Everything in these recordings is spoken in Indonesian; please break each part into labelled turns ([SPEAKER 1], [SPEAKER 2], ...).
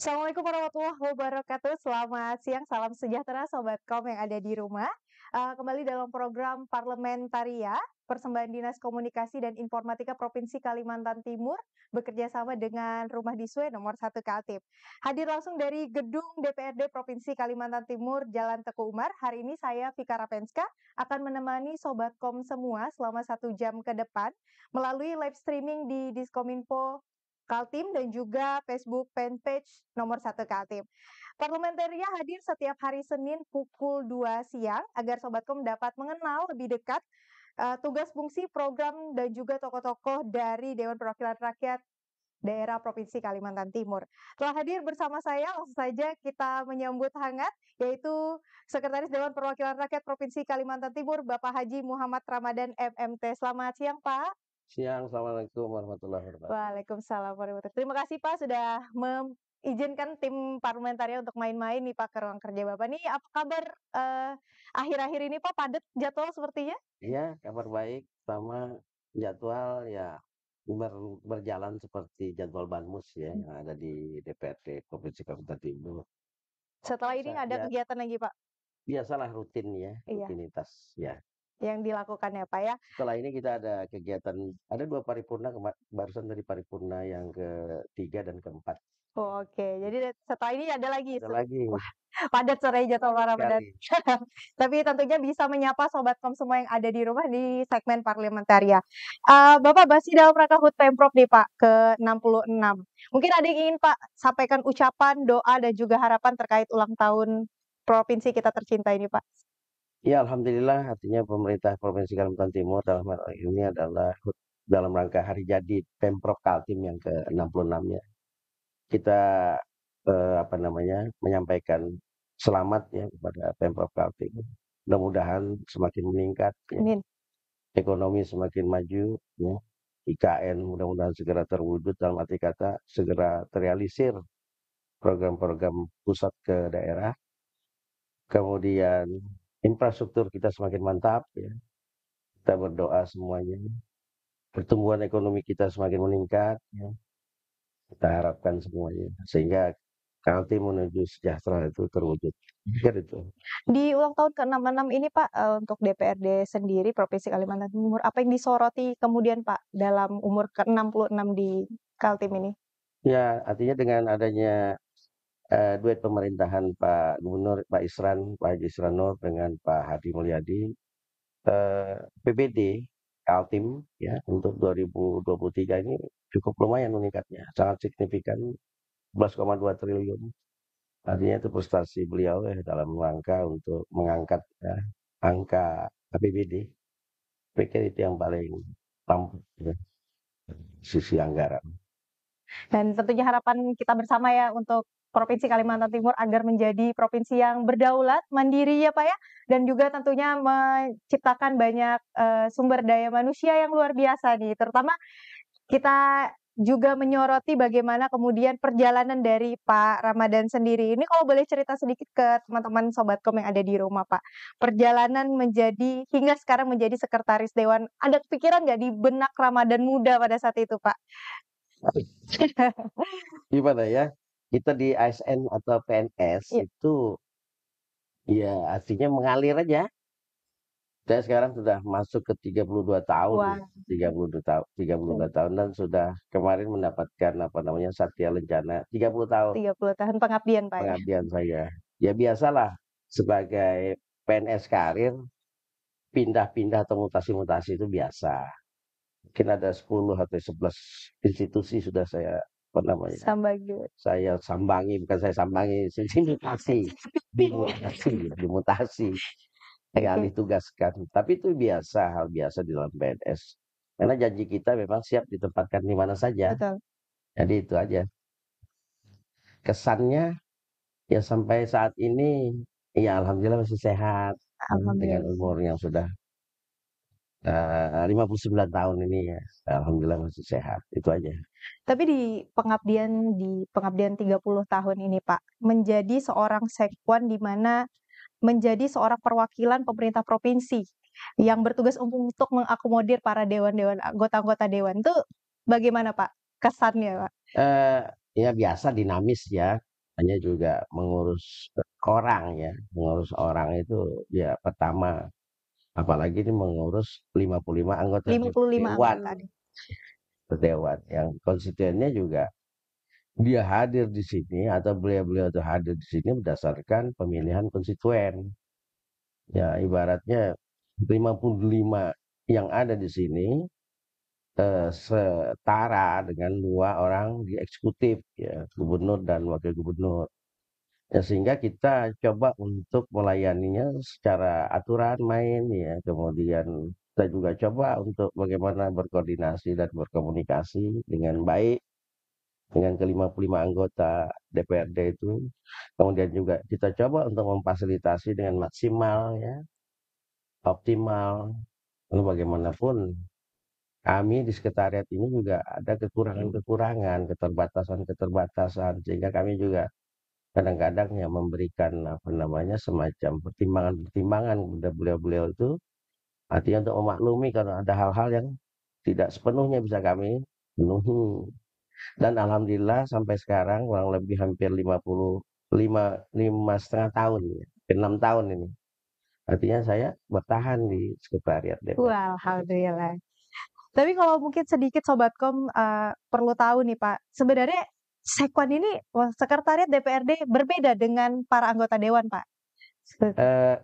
[SPEAKER 1] Assalamualaikum warahmatullahi wabarakatuh. Selamat siang, salam sejahtera Sobat Kom yang ada di rumah. Kembali dalam program Parlementaria, Persembahan Dinas Komunikasi dan Informatika Provinsi Kalimantan Timur, bekerja sama dengan Rumah Diswe nomor 1 Kaltim. Hadir langsung dari Gedung DPRD Provinsi Kalimantan Timur, Jalan Teguh Umar. Hari ini saya, Vika Rapenska, akan menemani Sobat Kom semua selama 1 jam ke depan melalui live streaming di Diskominfo Kaltim dan juga Facebook fanpage nomor 1 Kaltim. Parlementaria hadir setiap hari Senin pukul 2 siang agar Sobat Kom dapat mengenal lebih dekat tugas fungsi program dan juga tokoh-tokoh dari Dewan Perwakilan Rakyat daerah Provinsi Kalimantan Timur. Telah hadir bersama saya, langsung saja kita menyambut hangat, yaitu Sekretaris Dewan Perwakilan Rakyat Provinsi Kalimantan Timur, Bapak Haji Muhammad Ramadan MMT. Selamat siang, Pak.
[SPEAKER 2] Siang, Assalamualaikum warahmatullahi wabarakatuh.
[SPEAKER 1] Waalaikumsalam warahmatullahi wabarakatuh. Terima kasih Pak sudah mengizinkan tim parlementaria untuk main-main nih Pak ke ruang kerja Bapak. Nih apa kabar akhir-akhir ini Pak, padat jadwal sepertinya?
[SPEAKER 2] Iya, kabar baik, sama jadwal ya berjalan seperti jadwal Banmus ya yang ada di DPRD Provinsi Kalimantan Timur.
[SPEAKER 1] Setelah ini ada
[SPEAKER 2] Ya,
[SPEAKER 1] kegiatan lagi Pak?
[SPEAKER 2] biasalah rutin ya,
[SPEAKER 1] Iya,
[SPEAKER 2] rutinitas ya.
[SPEAKER 1] yang dilakukan ya Pak ya?
[SPEAKER 2] Setelah ini kita ada kegiatan, ada 2 paripurna, barusan dari paripurna yang ketiga dan keempat.
[SPEAKER 1] Oh, oke, jadi setelah ini ada lagi.
[SPEAKER 2] Ada lagi
[SPEAKER 1] Wah, padat sore jadwal Ramadan.
[SPEAKER 2] sekali.
[SPEAKER 1] Tapi tentunya bisa menyapa Sobat Kom semua yang ada di rumah di segmen parlementaria. Bapak masih dalam rangka HUT Pemprov nih Pak ke-66. Mungkin ada yang ingin Pak sampaikan ucapan, doa, dan juga harapan terkait ulang tahun provinsi kita tercinta ini Pak.
[SPEAKER 2] Ya, alhamdulillah, artinya pemerintah Provinsi Kalimantan Timur dalam hal ini adalah dalam rangka hari jadi Pemprov Kaltim yang ke-66 ya. Kita menyampaikan selamat ya kepada Pemprov Kaltim. Mudah-mudahan semakin meningkat ya,
[SPEAKER 1] Amin.
[SPEAKER 2] ekonomi semakin maju ya. IKN mudah-mudahan segera terwujud, dalam arti kata segera terrealisir program-program pusat ke daerah. Kemudian infrastruktur kita semakin mantap ya. Kita berdoa semuanya. Pertumbuhan ekonomi kita semakin meningkat ya. Kita harapkan semuanya sehingga Kaltim menuju sejahtera itu terwujud. Kan itu.
[SPEAKER 1] Di ulang tahun ke-66 ini Pak, untuk DPRD sendiri Provinsi Kalimantan Timur, apa yang disoroti kemudian Pak dalam umur ke-66 di Kaltim ini?
[SPEAKER 2] Ya, artinya dengan adanya duet pemerintahan Pak Gubernur Pak Haji Isran Nur dengan Pak Hadi Mulyadi, PBD Kaltim ya untuk 2023 ini cukup lumayan meningkatnya, sangat signifikan 11,2 triliun. Artinya itu prestasi beliau ya dalam rangka untuk mengangkat ya, angka APBD. Pikir itu yang paling tampak ya, sisi anggaran.
[SPEAKER 1] Dan tentunya harapan kita bersama ya untuk Provinsi Kalimantan Timur agar menjadi provinsi yang berdaulat, mandiri ya Pak ya, dan juga tentunya menciptakan banyak sumber daya manusia yang luar biasa nih, terutama kita juga menyoroti bagaimana kemudian perjalanan dari Pak Ramadan sendiri. Ini kalau boleh cerita sedikit ke teman-teman Sobat Kom yang ada di rumah Pak. Perjalanan menjadi hingga sekarang menjadi sekretaris dewan. Ada kepikiran nggak di benak Ramadan muda pada saat itu Pak?
[SPEAKER 2] Gimana ya? Kita di ASN atau PNS
[SPEAKER 1] Iya.
[SPEAKER 2] itu ya artinya mengalir aja. Saya sekarang sudah masuk ke 32 tahun,
[SPEAKER 1] Wah,
[SPEAKER 2] 32 tahun, 32 tahun dan sudah kemarin mendapatkan Satya Lencana 30 tahun
[SPEAKER 1] 30 tahun pengabdian Pak ya.
[SPEAKER 2] pengabdian saya. Ya biasalah sebagai PNS karir pindah-pindah atau mutasi-mutasi itu biasa. Mungkin ada 10 atau 11 institusi sudah saya
[SPEAKER 1] Sambagi.
[SPEAKER 2] saya sambangi, bukan saya sambangi, dimutasi, alih
[SPEAKER 1] Oke,
[SPEAKER 2] tugaskan. Tapi itu biasa, hal biasa di dalam PNS. Karena janji kita memang siap ditempatkan di mana saja.
[SPEAKER 1] betul.
[SPEAKER 2] Jadi itu aja. Kesannya ya sampai saat ini, ya alhamdulillah masih sehat. Dengan
[SPEAKER 1] Alhamdulillah.
[SPEAKER 2] umur yang sudah 59 tahun ini ya. Alhamdulillah masih sehat. Itu aja.
[SPEAKER 1] Tapi di pengabdian 30 tahun ini Pak, menjadi seorang sekwan di mana menjadi seorang perwakilan pemerintah provinsi yang bertugas untuk mengakomodir para dewan-dewan anggota-anggota dewan itu bagaimana Pak kesannya Pak?
[SPEAKER 2] Eh, ya biasa dinamis ya. hanya juga mengurus orang ya, mengurus orang itu ya pertama, apalagi ini mengurus 55 anggota
[SPEAKER 1] 55
[SPEAKER 2] dewan,
[SPEAKER 1] anggota deh.
[SPEAKER 2] dewan yang konstituennya juga dia hadir di sini atau beliau-beliau itu hadir di sini berdasarkan pemilihan konstituen. Ya ibaratnya 55 yang ada di sini setara dengan 2 orang di eksekutif ya, gubernur dan wakil gubernur. Ya, sehingga kita coba untuk melayaninya secara aturan main ya. Kemudian kita juga coba untuk bagaimana berkoordinasi dan berkomunikasi dengan baik dengan ke-55 anggota DPRD itu. Kemudian juga kita coba untuk memfasilitasi dengan maksimal ya, optimal. Lalu bagaimanapun kami di sekretariat ini juga ada kekurangan-kekurangan, keterbatasan-keterbatasan, sehingga kami juga kadang-kadang ya memberikan apa namanya semacam pertimbangan-pertimbangan kepada beliau-beliau itu, artinya untuk memaklumi kalau ada hal-hal yang tidak sepenuhnya bisa kami penuhi. Dan alhamdulillah sampai sekarang kurang lebih hampir 5,5 tahun ya, 6 tahun ini. Artinya saya bertahan di sekretariat DPR.
[SPEAKER 1] Wah, alhamdulillah. Tapi kalau mungkin sedikit Sobatkom perlu tahu nih Pak, sebenarnya Sekwan ini sekretariat DPRD berbeda dengan para anggota dewan Pak.
[SPEAKER 2] Eh,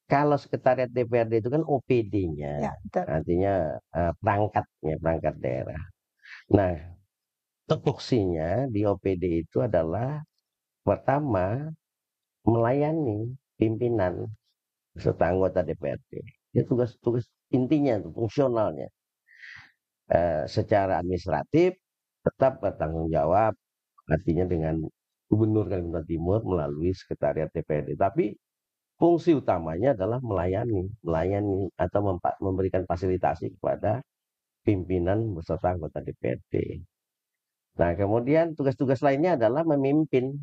[SPEAKER 2] Kalau sekretariat DPRD itu kan OPD-nya,
[SPEAKER 1] Ya, betul.
[SPEAKER 2] artinya perangkat daerah. Nah, tupoksinya di OPD itu adalah pertama melayani pimpinan serta anggota DPRD. Ya tugas-tugas intinya, fungsionalnya. Secara administratif tetap bertanggung jawab, artinya dengan Gubernur Kalimantan Timur melalui sekretariat DPRD. Tapi fungsi utamanya adalah melayani atau memberikan fasilitasi kepada pimpinan beserta anggota DPRD. Nah, kemudian tugas-tugas lainnya adalah memimpin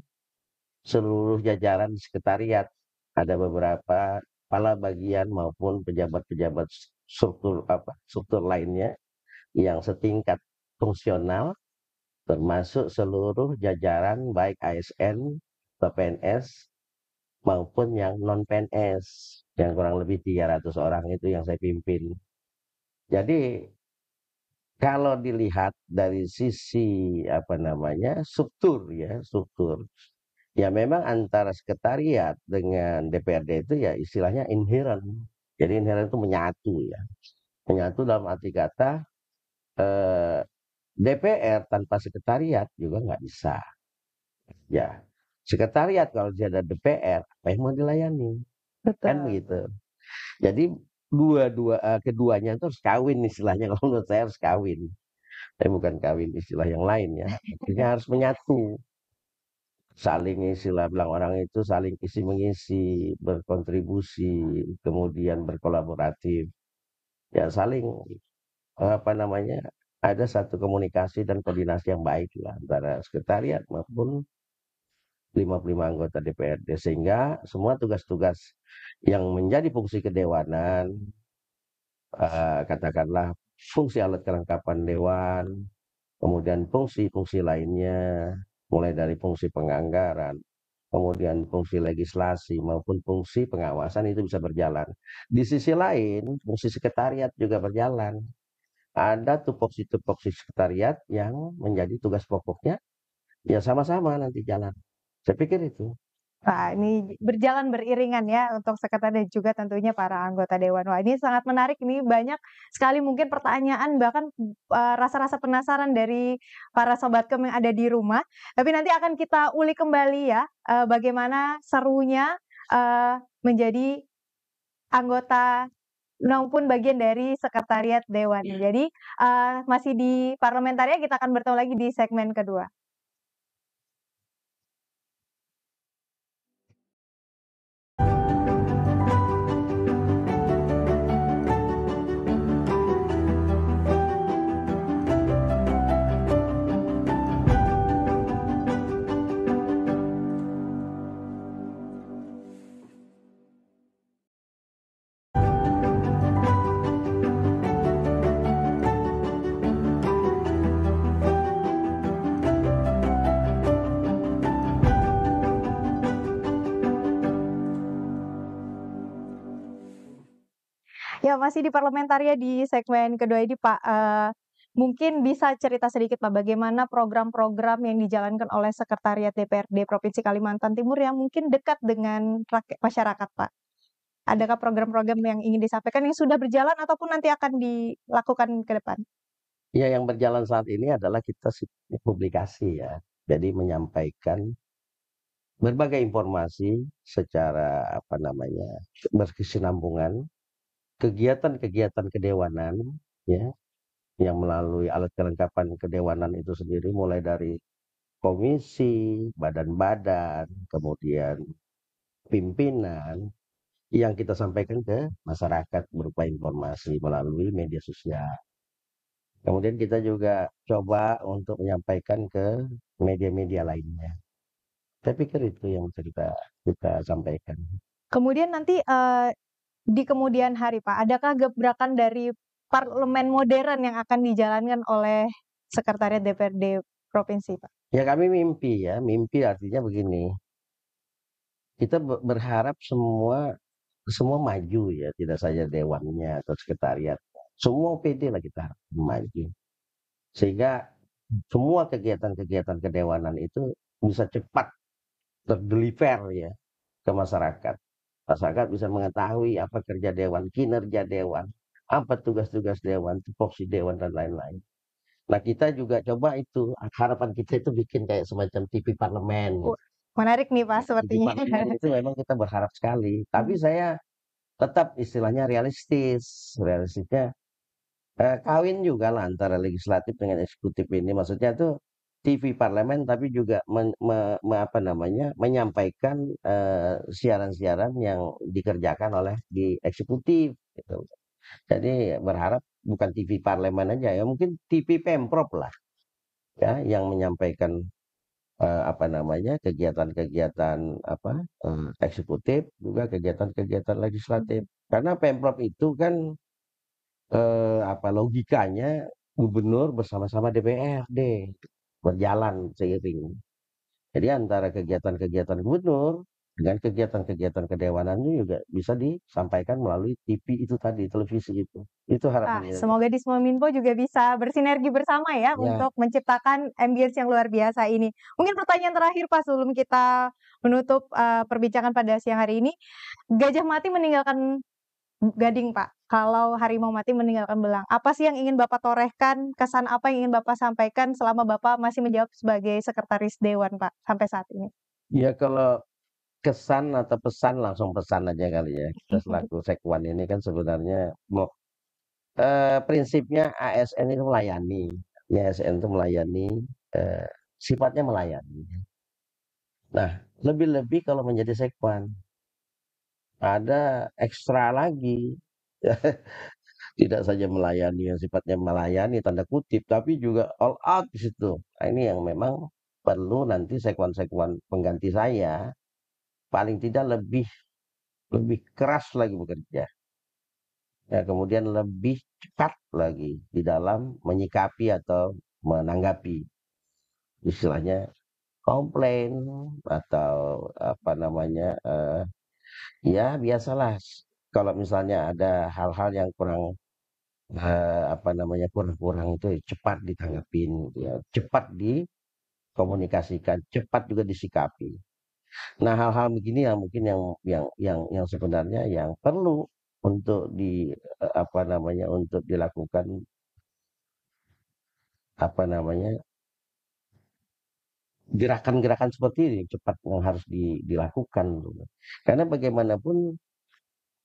[SPEAKER 2] seluruh jajaran sekretariat. Ada beberapa kepala bagian maupun pejabat-pejabat struktur lainnya yang setingkat fungsional, termasuk seluruh jajaran baik ASN atau PNS maupun yang non PNS yang kurang lebih 300 orang itu yang saya pimpin. Jadi kalau dilihat dari sisi apa namanya struktur ya memang antara sekretariat dengan DPRD itu ya istilahnya inherent. Jadi inherent itu menyatu dalam arti kata DPR tanpa sekretariat juga nggak bisa. Ya, sekretariat kalau dia ada DPR, apa yang mau dilayani? Kan
[SPEAKER 1] Betul.
[SPEAKER 2] begitu. Jadi keduanya itu harus kawin istilahnya, kalau menurut saya harus kawin. Tapi bukan kawin istilah yang lain ya. Artinya harus menyatu. Saling istilah bilang orang itu saling isi mengisi, berkontribusi, kemudian berkolaboratif. Ya saling apa namanya? Ada satu komunikasi dan koordinasi yang baik lah antara sekretariat maupun 55 anggota DPRD, sehingga semua tugas-tugas yang menjadi fungsi kedewanan, katakanlah fungsi alat kelengkapan dewan, kemudian fungsi-fungsi lainnya, mulai dari fungsi penganggaran, kemudian fungsi legislasi maupun fungsi pengawasan itu bisa berjalan. Di sisi lain, fungsi sekretariat juga berjalan. Ada tupoksi-tupoksi sekretariat yang menjadi tugas pokoknya, ya sama-sama nanti jalan. Saya pikir itu.
[SPEAKER 1] Nah, ini berjalan beriringan ya untuk sekretariat dan juga tentunya para anggota dewan. Wah, ini sangat menarik. Ini banyak sekali mungkin pertanyaan bahkan rasa-rasa penasaran dari para Sobatkom yang ada di rumah. Tapi nanti akan kita ulik kembali ya bagaimana serunya menjadi anggota maupun bagian dari sekretariat dewan. Jadi masih di Parlementaria, kita akan bertemu lagi di segmen kedua. Ya, masih di Parlementaria di segmen kedua ini, Pak, mungkin bisa cerita sedikit, Pak, bagaimana program-program yang dijalankan oleh Sekretariat DPRD Provinsi Kalimantan Timur yang mungkin dekat dengan masyarakat, Pak? Adakah program-program yang ingin disampaikan yang sudah berjalan ataupun nanti akan dilakukan ke depan?
[SPEAKER 2] Ya, yang berjalan saat ini adalah kita publikasi ya. Jadi menyampaikan berbagai informasi secara apa namanya berkesinambungan, kegiatan-kegiatan kedewanan ya yang melalui alat kelengkapan kedewanan itu sendiri mulai dari komisi, badan-badan, kemudian pimpinan yang kita sampaikan ke masyarakat berupa informasi melalui media sosial. Kemudian kita juga coba untuk menyampaikan ke media-media lainnya. Saya pikir itu yang bisa kita sampaikan.
[SPEAKER 1] Kemudian nanti, di kemudian hari, Pak, adakah gebrakan dari parlemen modern yang akan dijalankan oleh Sekretariat DPRD Provinsi, Pak?
[SPEAKER 2] Ya kami mimpi ya, mimpi artinya begini, kita berharap semua maju ya, tidak saja dewannya atau sekretariat. Semua OPD lah kita harap maju. Sehingga semua kegiatan-kegiatan kedewanan itu bisa cepat terdeliver ya ke masyarakat. Masyarakat bisa mengetahui apa kerja dewan, kinerja dewan, apa tugas-tugas dewan, tupoksi dewan dan lain-lain. Nah kita juga coba itu, harapan kita itu bikin kayak semacam TV parlemen.
[SPEAKER 1] Menarik nih, Pak,
[SPEAKER 2] TV
[SPEAKER 1] sepertinya.
[SPEAKER 2] parlemen itu memang kita berharap sekali. Tapi saya tetap istilahnya realistis. Realistisnya kawin juga lah antara legislatif dengan eksekutif ini. Maksudnya tuh TV parlemen tapi juga apa namanya menyampaikan siaran-siaran yang dikerjakan oleh di eksekutif gitu. Jadi berharap bukan TV parlemen aja ya, mungkin TV Pemprov lah ya yang menyampaikan apa namanya kegiatan-kegiatan apa eksekutif juga kegiatan-kegiatan legislatif. Karena Pemprov itu kan apa logikanya gubernur bersama-sama DPRD berjalan seiring. Jadi antara kegiatan-kegiatan gubernur dengan kegiatan-kegiatan kedewanannya juga bisa disampaikan melalui TV itu tadi, televisi itu. Itu harapannya.
[SPEAKER 1] Semoga di Dismominfo juga bisa bersinergi bersama ya
[SPEAKER 2] Ya,
[SPEAKER 1] untuk menciptakan ambience yang luar biasa ini. Mungkin pertanyaan terakhir, Pak, sebelum kita menutup, perbincangan pada siang hari ini. Gajah mati meninggalkan gading, Pak. Kalau harimau mati meninggalkan belang. Apa sih yang ingin Bapak torehkan, kesan apa yang ingin Bapak sampaikan selama Bapak masih menjabat sebagai sekretaris dewan, Pak, sampai saat ini?
[SPEAKER 2] ya kalau kesan atau pesan langsung pesan aja kali ya. Kita selaku sekwan ini kan sebenarnya mau prinsipnya ASN itu melayani. Ya, ASN itu melayani eh, sifatnya melayani. Nah, lebih-lebih kalau menjadi sekwan ada ekstra lagi. Tidak saja melayani yang sifatnya melayani tanda kutip, tapi juga all out di situ. Nah, ini yang memang perlu nanti sekwan-sekwan pengganti saya paling tidak lebih lebih keras lagi bekerja. Ya, kemudian lebih cepat lagi di dalam menyikapi atau menanggapi istilahnya komplain atau apa namanya ya biasalah kalau misalnya ada hal-hal yang kurang apa namanya kurang-kurang itu cepat ditanggapin ya cepat dikomunikasikan cepat juga disikapi. Nah hal-hal begini yang mungkin yang sebenarnya yang perlu untuk apa namanya untuk dilakukan apa namanya gerakan-gerakan seperti ini cepat yang harus dilakukan karena bagaimanapun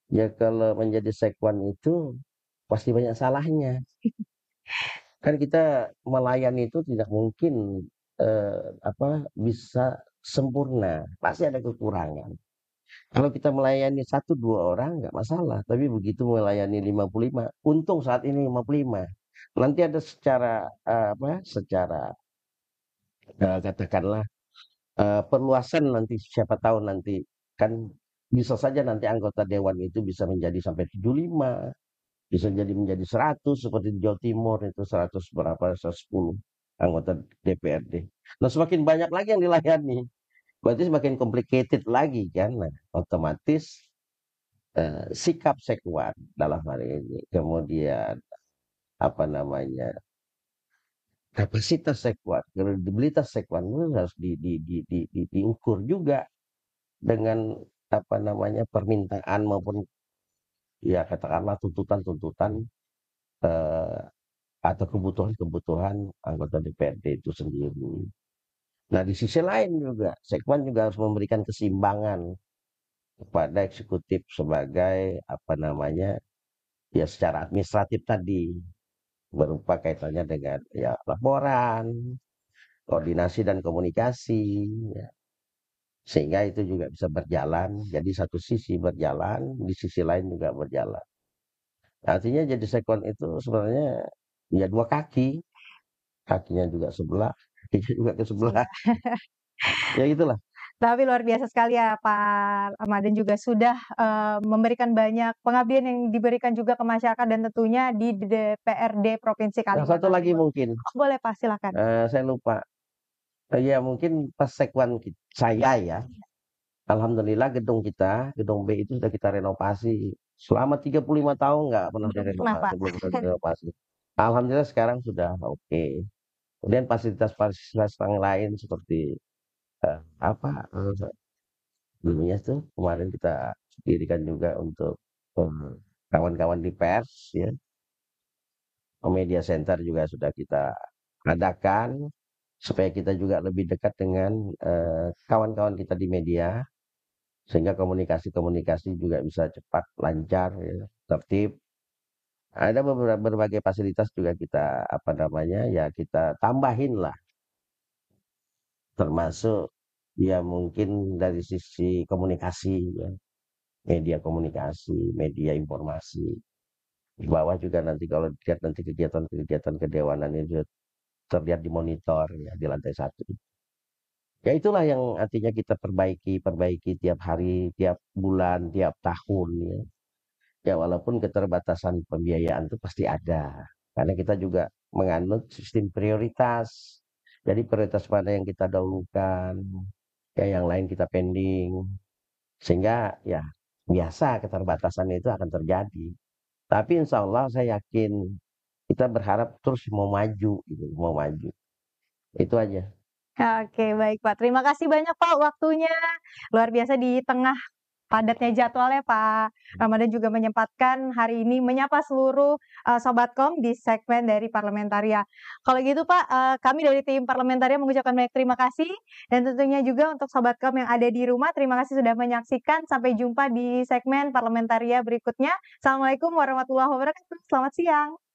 [SPEAKER 2] ya kalau menjadi sekwan itu pasti banyak salahnya. Kan kita melayani itu tidak mungkin apa bisa sempurna, pasti ada kekurangan. Kalau kita melayani satu dua orang nggak masalah, tapi begitu melayani 55, untung saat ini 55. Nanti ada secara apa? Secara katakanlah perluasan nanti siapa tahu nanti kan bisa saja nanti anggota dewan itu bisa menjadi sampai 75, bisa jadi menjadi 100 seperti di Jawa Timur itu 100 berapa 110 anggota DPRD. Nah semakin banyak lagi yang dilayani, berarti semakin complicated lagi kan. Nah, otomatis sikap Sekwan dalam hal ini, kemudian apa namanya, kapasitas Sekwan, kredibilitas Sekwan itu harus diukur juga dengan apa namanya, permintaan maupun ya katakanlah tuntutan-tuntutan, eee, atau kebutuhan-kebutuhan anggota DPRD itu sendiri. Nah, di sisi lain juga Sekwan juga harus memberikan keseimbangan kepada eksekutif sebagai apa namanya, ya secara administratif tadi, berupa kaitannya dengan ya laporan, koordinasi dan komunikasi, ya. Sehingga itu juga bisa berjalan, jadi satu sisi berjalan, di sisi lain juga berjalan. Artinya jadi Sekwan itu sebenarnya ya dua kaki, kakinya juga sebelah, kakinya juga ke sebelah,
[SPEAKER 1] Iya.
[SPEAKER 2] ya itulah.
[SPEAKER 1] Tapi luar biasa sekali ya Pak Ramadan juga sudah, memberikan banyak pengabdian yang diberikan juga ke masyarakat dan tentunya di DPRD Provinsi
[SPEAKER 2] Nah, satu
[SPEAKER 1] Kalimantan
[SPEAKER 2] lagi
[SPEAKER 1] Timur.
[SPEAKER 2] mungkin,
[SPEAKER 1] Oh boleh Pak, silakan.
[SPEAKER 2] saya lupa, ya mungkin pas Sekwan saya ya, alhamdulillah gedung kita, gedung B itu sudah kita renovasi. Selama 35 tahun nggak pernah
[SPEAKER 1] Belum pernah
[SPEAKER 2] direnovasi,
[SPEAKER 1] Pak.
[SPEAKER 2] belum pernah direnovasi. Alhamdulillah sekarang sudah oke. Kemudian fasilitas-fasilitas yang lain seperti apa dulunya tuh kemarin kita dirikan juga untuk eh, kawan-kawan di pers ya, media center juga sudah kita adakan supaya kita juga lebih dekat dengan kawan-kawan kita di media sehingga komunikasi-komunikasi juga bisa cepat, lancar, ya, tertib. Ada beberapa berbagai fasilitas juga kita apa namanya ya kita tambahin lah, termasuk ya mungkin dari sisi komunikasi, ya, media komunikasi, media informasi. Di bawah juga nanti kalau dilihat nanti kegiatan-kegiatan kedewanan itu terlihat di monitor ya di lantai satu. Ya itulah yang artinya kita perbaiki tiap hari, tiap bulan, tiap tahun ya. Ya walaupun keterbatasan pembiayaan itu pasti ada. Karena kita juga menganut sistem prioritas. Jadi prioritas mana yang kita dahulukan, ya yang lain kita pending. Sehingga ya biasa keterbatasan itu akan terjadi. Tapi insya Allah saya yakin kita berharap terus mau maju, gitu, mau maju. Itu aja.
[SPEAKER 1] Oke baik Pak, terima kasih banyak Pak waktunya. Luar biasa di tengah padatnya jadwalnya Pak Ramadan juga menyempatkan hari ini menyapa seluruh, Sobatkom di segmen dari Parlementaria. Kalau gitu Pak, kami dari tim Parlementaria mengucapkan banyak terima kasih dan tentunya juga untuk Sobatkom yang ada di rumah, terima kasih sudah menyaksikan. Sampai jumpa di segmen Parlementaria berikutnya. Assalamualaikum warahmatullahi wabarakatuh, selamat siang.